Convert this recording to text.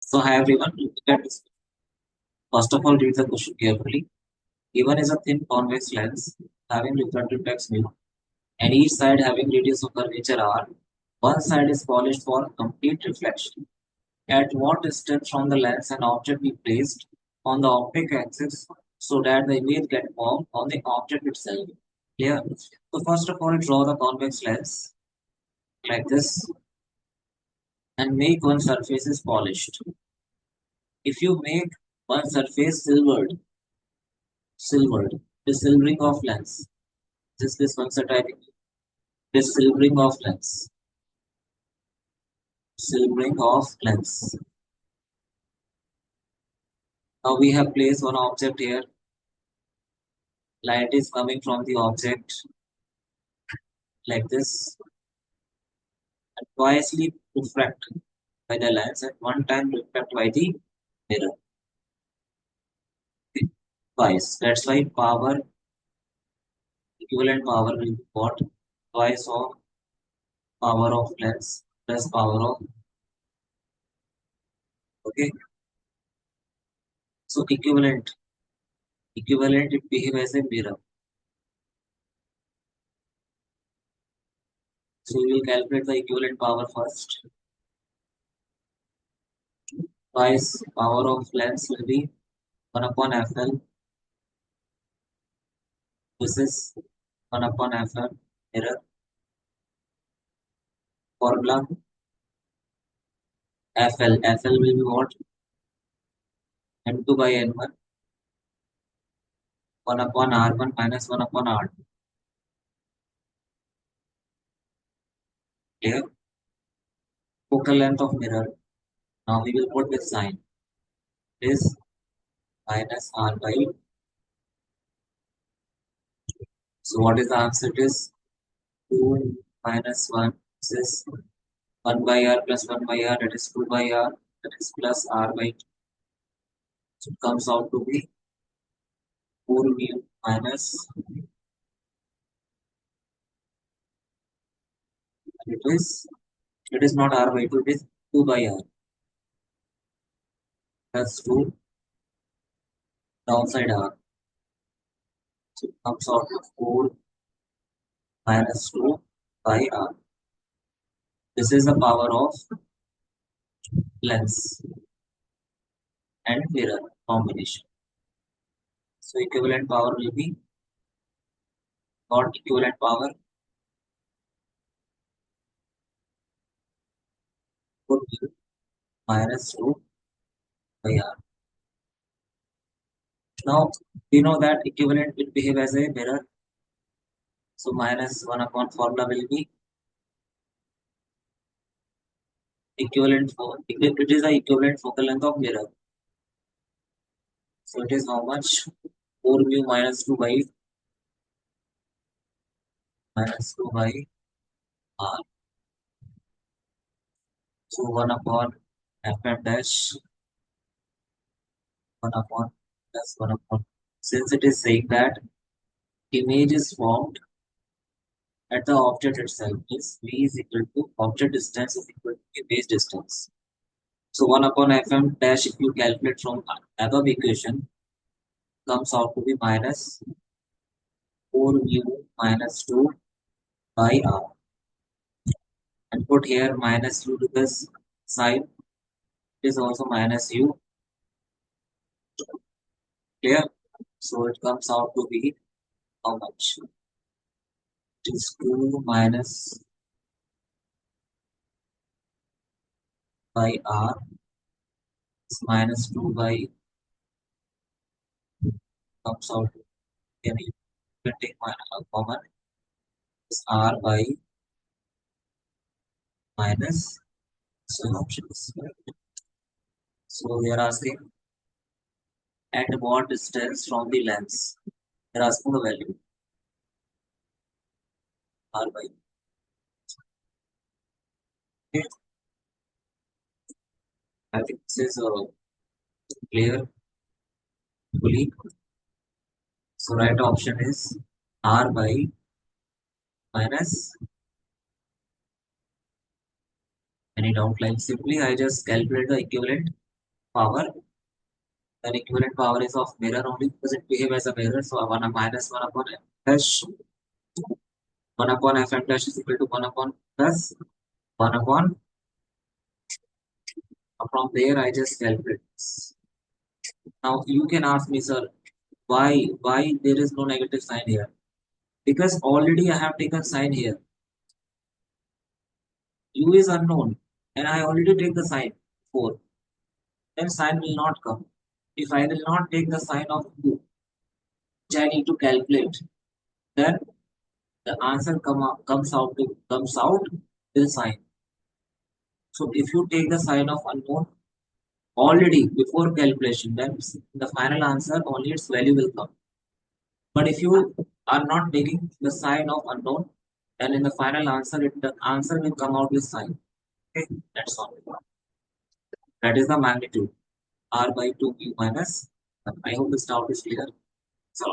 So hi everyone, look at this. First of all, read the question carefully. Given is a thin convex lens having refractive index mu, and each side having radius of curvature r. One side is polished for complete reflection. At what distance from the lens an object be placed on the optic axis so that the image get formed on the object itself? Clear? So first of all, draw the convex lens like this and make one surface is polished. If you make one surface silvered, the silvering of lens. This concept I think the silvering of lens. Silvering of lens. Now we have placed one object here. Light is coming from the object like this and twicely refracted by the lens and one time reflected by the mirror. Okay? Twice. That's why power, equivalent power will be what? Twice of power of lens plus power of, okay? So equivalent it behave as a mirror. So we will calculate the equivalent power first. Twice power of lens will be 1 upon FL. This is 1 upon FL mirror formula. FL will be what? N2 by N1. 1 upon R1 minus 1 upon R2. Clear? Focal length of mirror. Now we will put this sign. Is minus R by. So what is the answer? It is 2 minus 1. This is 1 by R plus 1 by R. That is 2 by R. That is plus R by 2. So it comes out to be 4 mu minus. It is not R by 2. It is 2 by R. Plus 2 downside R. So it comes out to 4 minus 2 by R. This is the power of lens and mirror combination. So equivalent power will be not equivalent power 4 mu minus 2 by R. Now we know that equivalent will behave as a mirror. So minus 1 upon formula will be equivalent for it is the equivalent focal length of mirror. So it is how much? 4 mu minus 2 by R. So 1 upon fm dash 1 upon plus 1 upon. Since it is saying that image is formed at the object itself, is V is equal to object distance is equal to image distance. So 1 upon fm dash if you calculate from above equation comes out to be minus 4 mu minus 2 by R. And put here minus u to this side. It is also minus u. Clear? So it comes out to be how much? It is 2 minus by R. It's minus 2 by comes out. Can you can take my common? It's R by minus. So options. So they are asking at what distance from the lens? They are asking the value R by. Okay. I think this is clear fully. So right option is R by minus. Any doubt like simply I just calculate the equivalent power. Then equivalent power is of mirror only because it behaves as a mirror. So 1 minus 1 upon f dash 1 upon f dash is equal to 1 upon plus 1 upon. From there I just calculate this. Now you can ask me, sir, why there is no negative sign here? Because already I have taken sign here. U is unknown and I already take the sign 4. Then sign will not come. If I will not take the sign of U, which I need to calculate, then the answer comes out with sign. So if you take the sign of unknown already before calculation, then the final answer only its value will come. But if you are not taking the sign of unknown, then in the final answer, the answer will come out with sign. Okay, that's all. That is the magnitude r by 2 q minus. I hope this doubt is clear. So